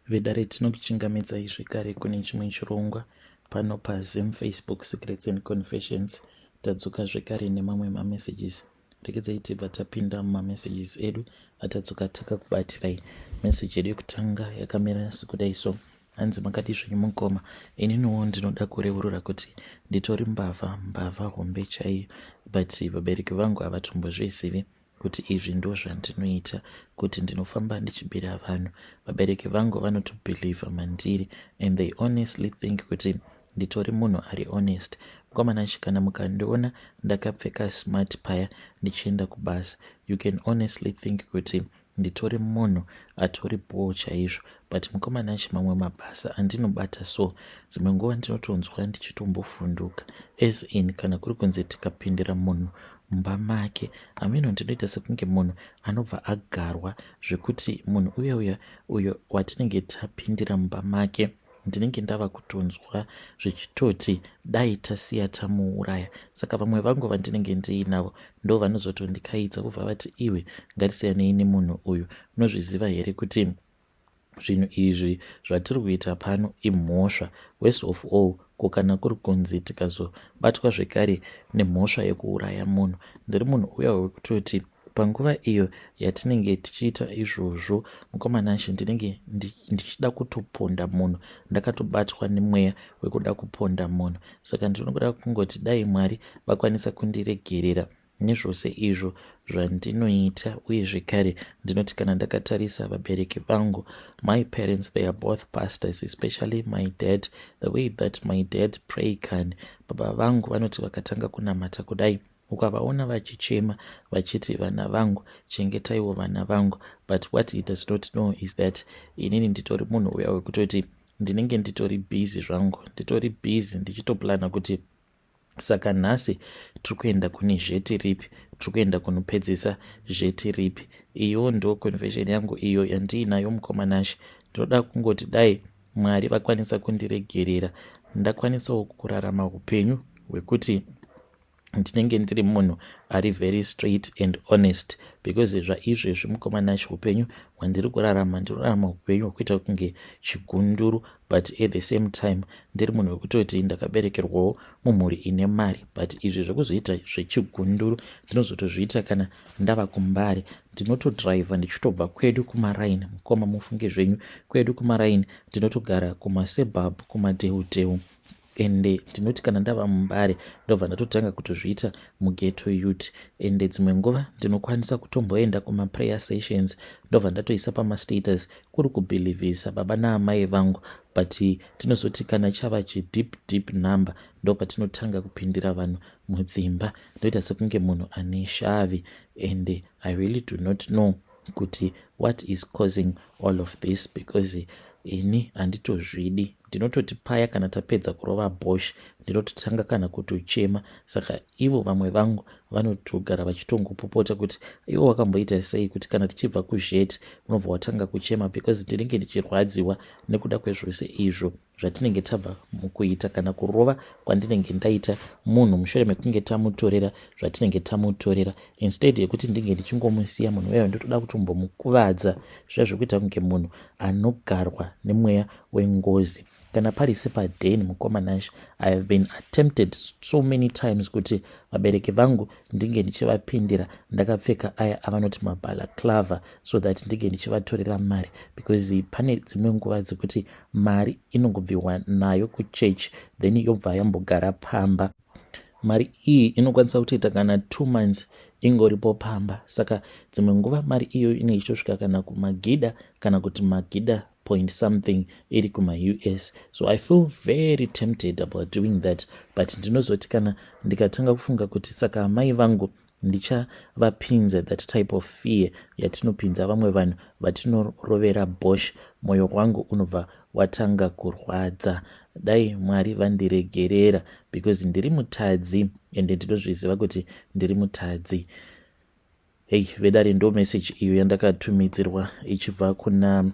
Vedare tinokuchingamidzai zvekare kune chimwe chirongwa pano paZim Facebook Secrets and Confessions. Tadzoka zvekare nemamwe mamessages. Regedzai tibva tapinda mumamessages edu atadzoka takakubatirai. Message yedu yekutanga yakamira sekudai so. Hanzi makati zvenyu mukoma. Ininiwo ndinoda kureurura kuti nditori mbavha hombe chaiyo. But vabereki vangu havatombozvizivi kuti izvi ndo zvandinoita, kuti ndinofamba ndichibira vanhu. Vabereki vangu vanotobhilivha mandiri and they honestly think kuti nditori munhu ari honest. Mukomanachi, kana mukandiona ndakapfeka smart paya ndichienda kubasa, you can honestly think kuti nditori munhu atori boo chaizvo. But mukomanachi, mamwe mabasa andinobata so dzimwe nguva ndinotonzwa ndichitombofunduka, as in kana kuri kunze tikapindira munhu mumba make, ameno ndinoita sekunge munhu anobva agarwa zvekuti munhu uyo watinenge tapindira mumba make ndinenge ndava kutonzwa zvichitoti dai tasiya tamuuraya. Saka vamwe vangu vandinenge ndiinavo ndo vanozotondikaidza kubva vati iwe ngatisiyanei nemunhu uyu. Unozviziva here kuti zvinhu izvi zvatiri kuita pano imhosva, worst of all kana kuri kunzi tikazobatwa zvekare nemhosva yekuuraya munhu. Ndiri munhu uya wekutoti panguva iyo yatinenge tichiita izvozvo, mukomanashi, ndinenge ndichida kutoponda munhu, ndakatobatwa nemweya wekuda kuponda munhu. Saka ndinoda kungoti dai Mwari vakwanisa kundiregerera nezvose izvo zvandinoita. Uye zvekare ndinoti kana ndakatarisa vabereki vangu, my parents, they are both pastors, especially my dad, the way that my dad pray can. Baba vangu vanoti vakatanga kunamata kudai, ukavaona vachichema vachiti vana vangu chengetaiwo vana vangu. But what he does not know is that inini nditori munhu uya wekutoti ndinenge nditori busy zvangu, nditori busy ndichitoplana kuti saka nhasi tiri kuenda kune zheti ripi, tiri kuenda kunopedzisa zheti ripi. Iyo ndo confession yangu iyo yandiinayo mukomanashi. Ndinoda kungoti dai Mwari vakwanisa kundiregerera, ndakwanisawo kurarama upenyu hwekuti ndinenge ndiri munhu ari very straight and honest, because zvaizvezvi mukomanashi upenyu hwandiri kurarama ndinorarama upenyu hwekuita kunge chigunduru, but at the same time ndiri munhu wekutoti ndakaberekerwawo mumhuri ine mari. But izvi zvekuzoita zvechigunduru ndinozotozviita kana ndava kumbare. Ndinotodhiraivha ndichitobva kwedu kumaraini, mukoma mufunge zvenyu, kwedu kumaraini ndinotogara kumasebhabhu, kumadehudhehu. Ende ndinoti kana ndava mumbare ndobva ndatotanga kutozviita mugeto youth. Ende dzimwe nguva ndinokwanisa kutomboenda kumaprayer sessions, ndobva ndatoisa pamastatus kuri kubhilivhisa baba naamai vangu. But tinozoti kana chava chidip number ndopatinotanga kupindira vanhu mudzimba. Ndoita sekunge munhu ane shavi, and I really do not know kuti what is causing all of this, because ini handitozvidi. Ndinototi paya kana tapedza kurova bosh ndinototanga kana kutochema. Saka ivo vamwe vangu vanotogara vachitongopopota kuti ivo wakamboita sei kuti kana tichibva kuzheti unobva watanga kuchema, because ndinenge ndichirwadziwa nekuda kwezvose izvo zvatinenge tabva mukuita kana kurova kwandinenge ndaita munhu mushure mekunge tamutorera zvatinenge tamutorera. Instead yekuti ndinge ndichingomusiya munhu uyayo, ndotoda kutombomukuvadza zvazvokuita kunge munhu anogarwa nemweya wengozi. Kana pari sepadheni mukomanashi, I have been attempted so many times kuti vabereki vangu ndinge ndichivapindira ndakapfeka aya avanoti mabalaklava, so that ndinge ndichivatorera mari, because pane dzimwe nguva dzekuti mari inongobviwa nayo kuchechi then yobva yambogara pamba. Mari iyi inokwanisa kutoita kana 2 months ingoripo pamba. Saka dzimwe nguva mari iyo inenge ichitosvika kana kumagida kana kuti magida point something iri kuma-US. So I feel very tempted about doing that, but ndinozoti kana ndikatanga kufunga kuti saka amai vangu ndichavapinza that type of fear yatinopinza vamwe vanhu vatinorovera bosh, mwoyo wangu unobva watanga kurwadza. Dai Mwari vandiregerera, because ndiri mutadzi ende ndinozviziva kuti ndiri mutadzi. Hey, vedare ndo message iyo yandakatumidzirwa ichibva kuna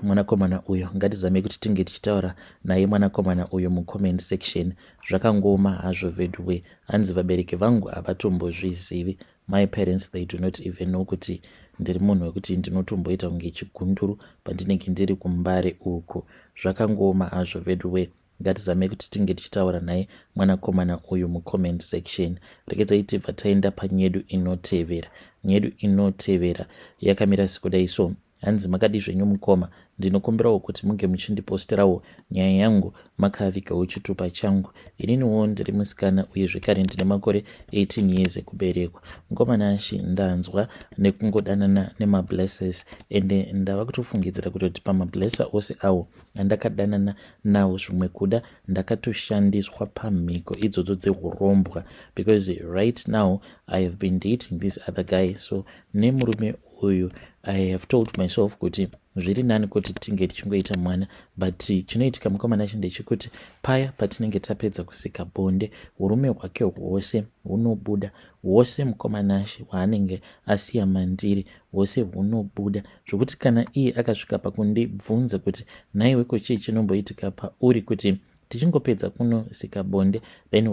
mwanakomana uyo. Ngatizame kuti tinge tichitaura naye mwanakomana uyo mucomment section. Zvakangoma hazvo vedwe, hanzi vabereki vangu havatombozvizivi, my parents, they do not even know kuti ndiri munhu wekuti ndinotomboita kunge chigunduru pandinenge ndiri kumbare uko. Zvakangooma hazvo vedwe. Ngatizame kuti tinge tichitaura naye mwanakomana uyu mucomment section. Regedzai tibva taenda panyedu inotevera. Nyedu inotevera yakamira sekudai so. Hanzi makadi zvenyu mukoma, ndinokumbirawo kuti munge muchindiposterawo nyaya yangu makavigawo chitupa changu. Ininiwo ndiri musikana uye zvekare ndine makore 18 years ekuberekwa. Mukomana ashi ndanzwa nekungodanana nemablessers ende ndava kutofungidzira kuti pamablessa ose awo andakadanana nawo zvimwe kuda ndakatoshandiswa pamhiko idzodzo dzehurombwa, because right now I have been dating this other guy. So nemurume uyu I have told myself kuti zviri nani kuti tinge tichingoita mwana, but chinoitika mukomana chinde chekuti paya patinenge tapedza kusika bonde urume hwake hwose hunobuda, hwose mukomana waanenge asiya mandiri hwose hunobuda, zvokuti kana iye akasvika pakundibvunza kuti naiweko chii chinomboitika pauri kuti tichingopedza kunosika bonde then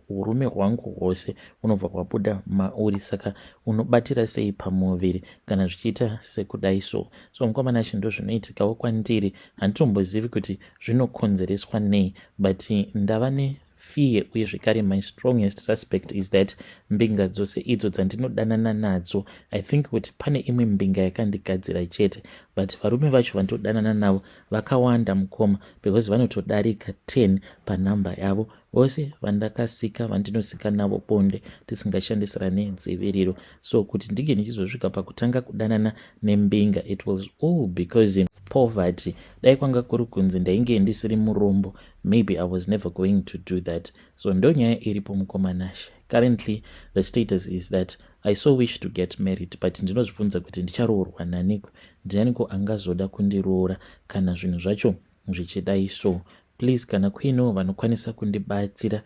urume hwangu hwose unobva kwabuda mauri, saka unobatira sei pamuviri kana zvichiita sekudai so. So mukomana ndo zvinoitikawo kwandiri, handitombozivi kuti zvinokonzereswa nei, but ndava nefear uye zvekare my strongest suspect is that mbinga dzose idzo dzandinodanana nadzo I think kuti pane imwe mbinga yakandigadzira chete, but varume vacho vandodanana navo vakawanda mukoma, because vanotodarika 10 panhamba yavo. Vose vandakasika vandinosika navo bonde tisingashandisirane dziviriro. So kuti ndinge ndichizosvika pakutanga kudanana nembinga, it was all because poverty. Dai kwanga kuri kunzi ndainge ndisiri murombo, maybe I was never going to do that. So ndo nyaya iripo mukomanashe. Currently the status is that I so wish to get married, but ndinozvibvunza kuti ndicharoorwa naniko, ndianiko angazoda kundiroora kana zvinhu zvacho zvichidai so. Please, kana kuino vanokwanisa kundibatsira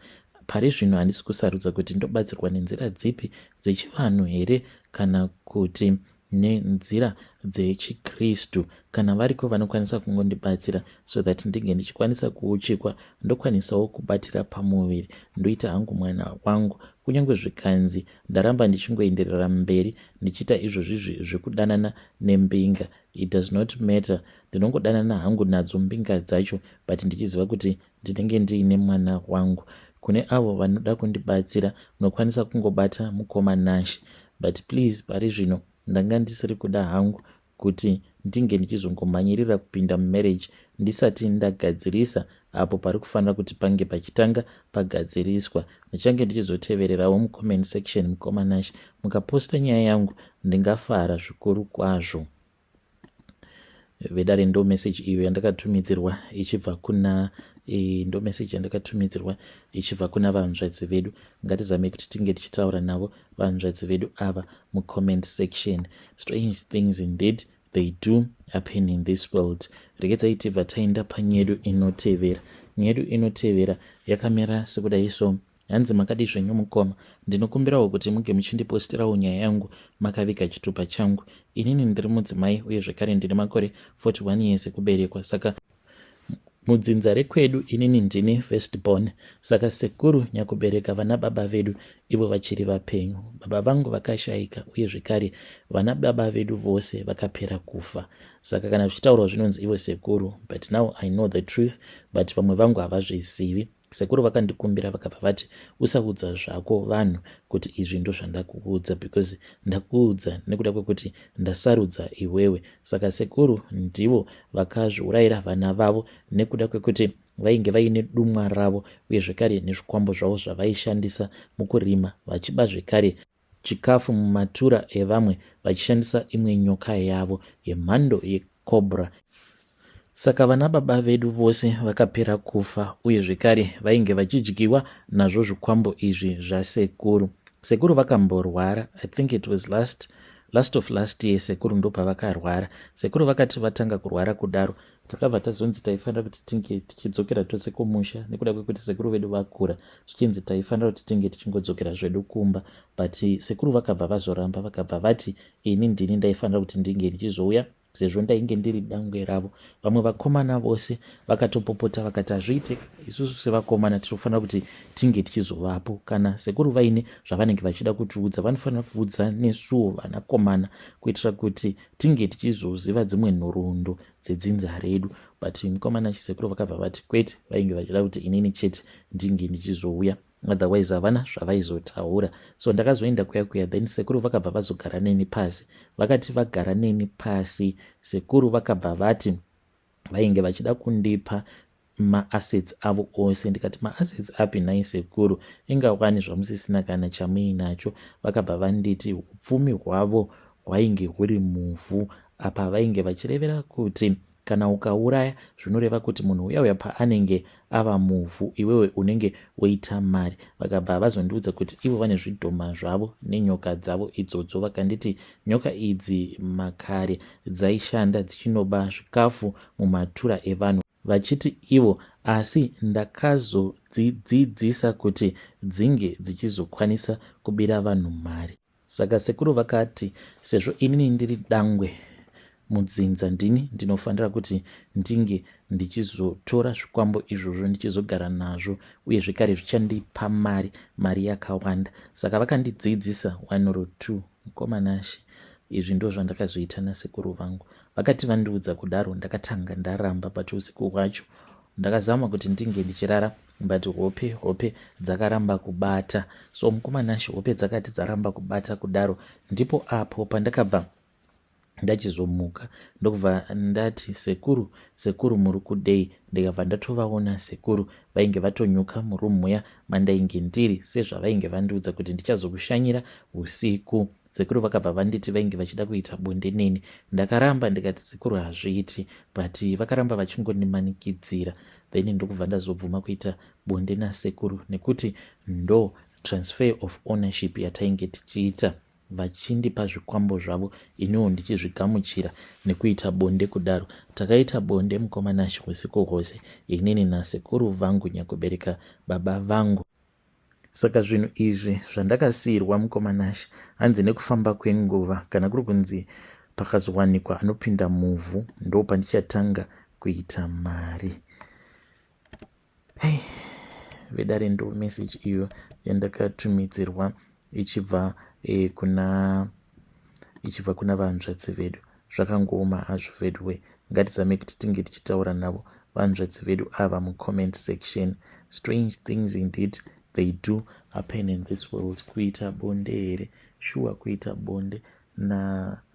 pari zvino, handisi kusarudza kuti ndobatsirwa nenzira dzipi dzechivanhu here kana kuti nenzira dzechikristu. Kana variko vanokwanisa kungondibatsira so that ndinge ndichikwanisa kuuchikwa ndokwanisawo kubatira pamuviri ndoita hangu mwana wangu, kunyange zvikanzi ndaramba ndichingoenderera mberi ndichiita izvozvi zvekudanana nembinga. It does not matter, ndinongodanana hangu nadzo mbinga dzacho, but ndichiziva kuti ndinenge ndiine mwana wangu. Kune avo vanoda kundibatsira munokwanisa kungobata mukomanashi, but please pari zvino ndanga ndisiri kuda hangu kuti ndinge ndichizongomhanyirira kupinda mumarriage ndisati ndagadzirisa apo pari kufanira kuti pange pachitanga pagadziriswa. Ndichange ndichizotevererawo mucomment section mukomanashi, mukaposta nyaya yangu ndingafara zvikuru kwazvo. Vedare ndo message iyo yandakatumidzirwa ichibva kuna ndo message yandakatumidzirwa ichibva kuna vanzvadzi vedu. Ngatizame kuti tinge tichitaura navo vanzvadzi vedu ava mucomment section. Strange things indeed they do happen in this world. Regedzai tibva taenda panyedu inotevera. Nyedu inotevera yakamera sekudai so. Hanzi makadi zvenyu mukoma, ndinokumbirawo kuti munge muchindiposterawo nyaya yangu makaviga chitupa changu. Inini ndiri mudzimai uye zvekare ndine makore 41 years ekuberekwa, saka mudzinza rekwedu inini ndine firstborn. Saka sekuru nyakubereka vana baba vedu ivo vachiri vapenyu. Baba vangu vakashayika uye zvekare vana baba vedu vose vakapera kufa. Saka kana zvichitaurwa zvinonzi ivo sekuru, but now I know the truth, but vamwe vangu havazvizivi. Sekuru vakandikumbira vakabva vati usaudza zvako vanhu kuti izvi ndo zvandakuudza, because ndakuudza nekuda kwekuti ndasarudza iwewe. Saka sekuru ndivo vakazviurayira vana vavo nekuda kwekuti vainge vaine dumwa ravo uye zvekare nezvikwambo zvavo zvavaishandisa mukurima, vachiba zvekare chikafu mumatura evamwe vachishandisa imwe nyoka yavo yemhando yekobra. Saka vana baba vedu vose vakapera kufa uye zvekare vainge vachidyiwa nazvo zvikwambo izvi zvasekuru. Sekuru vakamborwara, I think it was last of last year. Sekuru ndo pavakarwara. Sekuru vakati vatanga kurwara kudaro, takabva tazonzi taifanira kuti tinge tichidzokera tose kumusha nekuda kwekuti sekuru vedu vakura, zvichinzi taifanira kuti tinge tichingodzokera zvedu kumba, but sekuru vakabva vazoramba, vakabva vati ini ndini ndaifanira kuti ndinge ndichizouya sezvo ndainge ndiri dangwe ravo. Vamwe vakomana vose vakatopopota vakati hazviiteka, isusu sevakomana tinofanira kuti tinge tichizovapo. Kana sekuru vaine zvavanenge vachida kutiudza, vanofanira kuudza nesuwo vanakomana kuitira kuti tinge tichizoziva dzimwe nhoroondo dzedzinza redu. But mukomana chisekuru vakabva vati kwete, vainge vachida kuti inini chete ndinge ndichizouya, otherwise havana zvavaizotaura. So ndakazoenda kuya then sekuru vakabva vazogara neni pasi. Vakati vagara neni pasi, sekuru vakabva vati vainge vachida kundipa maassets avo ose. Ndikati maassets api nhai sekuru, ingawani zvamusisina kana chamuinacho. Vakabva vanditi upfumi hwavo hwainge huri muvhu, apa vainge vachirevera kuti kana ukauraya zvinoreva kuti munhu uya paanenge ava muvhu iwewe unenge woita mari. Vakabva vazondiudza kuti ivo vane zvidhoma zvavo nenyoka dzavo idzodzo. Vakanditi nyoka idzi makare dzaishanda dzichinoba zvikafu mumatura evanhu, vachiti ivo asi ndakazodzidzisa kuti dzinge dzichizokwanisa kubira vanhu mari. Saka sekuru vakati sezvo inini ndiri dangwe mudzinza, ndini ndinofanira kuti ndinge ndichizotora zvikwambo izvozvo ndichizogara nazvo, uye zvekare zvichandipa mari yakawanda. Saka vakandidzidzisa 1 or 2 mukomanashi. Izvi ndo zvandakazoita nasekuru vangu. Vakati vandiudza kudaro, ndakatanga ndaramba pachiusiku hwacho. Ndakazama kuti ndinge ndichirara, but hope dzakaramba kubata. So mukomanashi hope dzakati dzaramba kubata kudaro, ndipo apo pandakabva ndachizomuka ndokubva ndati sekuru muri kudei. Ndikabva ndatovaona sekuru vainge vatonyuka murumu muya mandainge ndiri, sezvavainge vandiudza kuti ndichazokushanyira usiku. Sekuru vakabva vanditi vainge vachida kuita bonde neni. Ndakaramba ndikati sekuru hazviiti, but vakaramba vachingondimanikidzira. Then ndokubva ndazobvuma kuita bonde nasekuru, nekuti ndo transfer of ownership yatainge tichiita, vachindipa zvikwambo zvavo iniwo ndichizvigamuchira nekuita bonde kudaro. Takaita bonde mukomanashi usiku hwose, inini nasekuru vangu nyakubereka baba vangu. Saka zvinhu izvi zvandakasiyirwa mukomanashi, hanzi nekufamba kwenguva kana kuri kunzi pakazowanikwa anopinda muvhu ndo pandichatanga kuita mari. Vedare ndo message iyo yandakatumidzirwa ichibva kuna vanzvadzi vedu. Zvakangooma hazvo vedwe, ngatizame kuti tinge tichitaura navo vanzvadzi vedu ava mucomment section. Strange things indeed they do happen in this world. Kuita bonde here, sure kuita bonde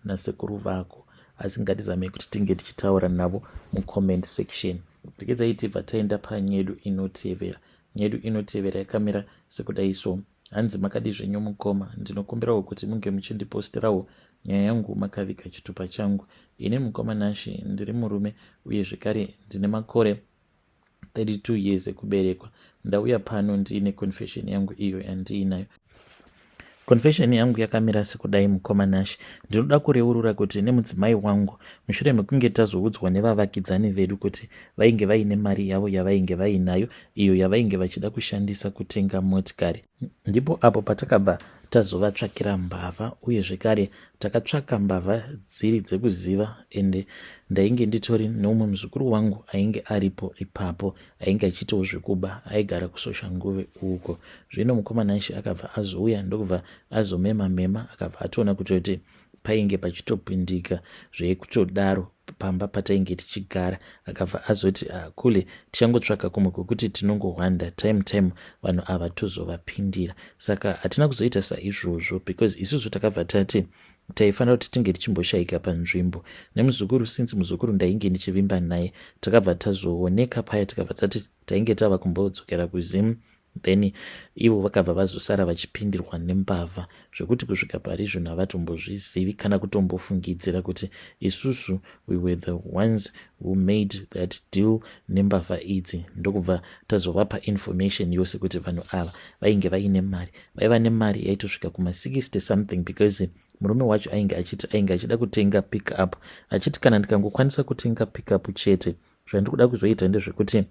nasekuru vako, asi ngatizame kuti tinge tichitaura navo mucomment section. Rekezai tibva taenda panyedu inotevera. Nyedu inotevera yakamira sekudai so. Hanzi makadi zvenyu mukoma, ndinokumbirawo kuti munge muchindiposterawo nyaya yangu makaviga chitupa changu. Ini mukomanashi ndiri murume, uye zvekare ndine makore 32 years ekuberekwa. Ndauya pano ndiine confession yangu iyo yandiinayo. Confession yangu yakamira sekudai mukomanashi. Ndinoda kureurura kuti nemudzimai wangu, mushure mekunge tazoudzwa nevavakidzani vedu kuti vainge vaine mari yavo yavainge vainayo, iyo yavainge vachida kushandisa kutenga motikari, ndipo apo patakabva tazovatsvakira mbavha, uye zvekare takatsvaka mbavha dziri dzekuziva. Ende ndainge nditori neumwe muzukuru wangu ainge aripo ipapo, ainge achitawo zvekuba, aigara kusosha nguve uko. Zvino mukomanashi akabva azouya ndokubva azomema akabva atoona kuti painge pachitopindika zvekutodaro pamba patainge tichigara. Akabva azoti kule tichangotsvaka kumwe kwekuti tinongohwanda time vanhu ava tozovapindira. Saka hatina kuzoita saizvozvo, because isusu takabva tati taifanira kuti tinge tichimboshayika panzvimbo nemuzukuru. Since muzukuru ndainge ndichivimba naye, takabva tazooneka paya, tikabva tati tainge tava kumbodzokera kuzimu. Then ivo vakabva vazosara vachipindirwa nembavha, zvekuti kusvika parizvino havatombozvizivi kana kutombofungidzira kuti isusu we were the ones who made that deal nembavha idzi. Ndokubva tazovapa information yose kuti vanhu ava vainge vaine mari, vaiva nemari yaitosvika kuma 60 something, because murume wacho ainge achida kutenga pick up, achiti kana ndikangokwanisa kutenga pick up chete, zvandikuda kuzoita ndezvekuti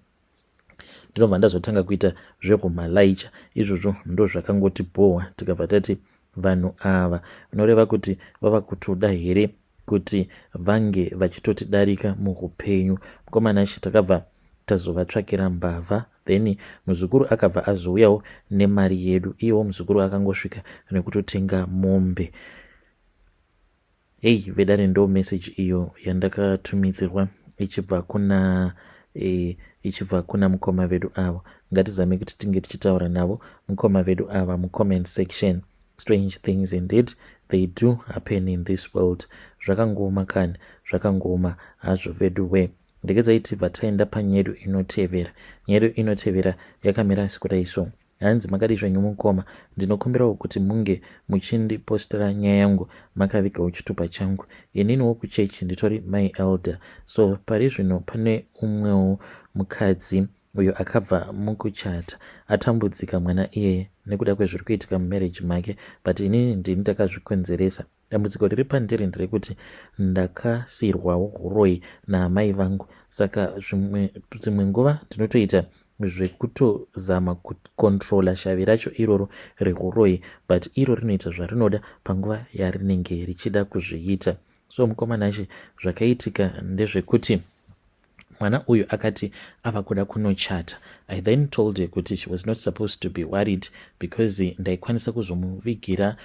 ndinobva ndazotanga kuita zvehumalaicha. Izvozvo ndo zvakangoti bhohwa. Tikabva tati vanhu ava unoreva kuti vava kutoda here kuti vange vachitotidarika muupenyu. Mukomana shi takabva tazovatsvakira mbavha, then muzukuru akabva azouyawo nemari yedu. Iyewo muzukuru akangosvika nekutotenga mombe. Hey, vedare ndo message iyo yandakatumidzirwa ichibva kuna mukoma vedu ava. Ngatizame kuti tinge tichitaura navo mukoma vedu ava mucomment section. Strange things indeed, they do happen in this world. Zvakangoma kani, zvakangoma hazvo vedu we. Ndikadzaiti vataenda panyedu inotevera. Nyedu inotevera yakamira sikudai so. Hanzi makadizva nyumukoma, ndinokumbirawo kuti munge muchindipostera nyaya yangu makavigawo chitupa changu. Ininiwo kuchechi nditori my elder. So pari zvino pane umwewo mukadzi uyo akabva mukuchata atambudzika mwana iyeye nekuda kwezviri kuitika mumarriage make, but inini ndini ndakazvikonzeresa. Dambudziko riri pandiri nderekuti ndakasiyirwawo huroi naamai vangu, saka dzimwe nguva ndinotoita zvekutozama kukontrola shavi racho iroro rehuroi, but iro rinoita zvarinoda panguva yarinenge richida kuzviita. So mukomana she zvakaitika ndezvekuti mwana uyu akati ava kuda kunochata. I then told her kuti she was not supposed to be worried because ndaikwanisa kuzomuvigira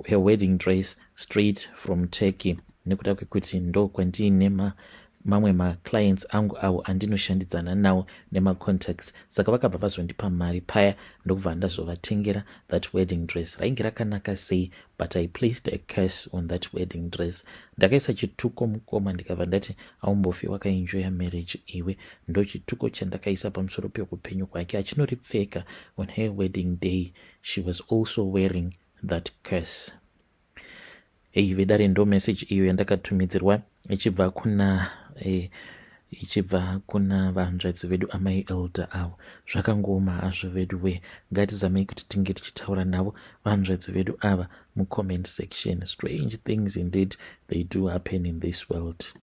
her wedding dress straight from Turkey, nekuda kwekuti ndo kwandiine mamwe maclients angu avo andinoshandidzana nawo nemacontacts. Saka vakabva vazondipa mari paya ndokubva ndazovatengera that wedding dress. Rainge rakanaka sei, but I placed a curse on that wedding dress. Ndakaisa chituko mukoma ndikabva ndati aumbofi wakaenjoya marriage iwe. Ndo chituko chandakaisa pamusoro peupenyu kwake. Achinoripfeka on her wedding day, she was also wearing that curse. Hey, vedare ndo message iyo yandakatumidzirwa ichibva kuna vahanzvadzi vedu amai elder avo. Zvakangoma hazvo vedu we. Ngatizamei kuti tinge tichitaura navo vahanzvadzi vedu ava mucomment section. Strange things indeed, they do happen in this world.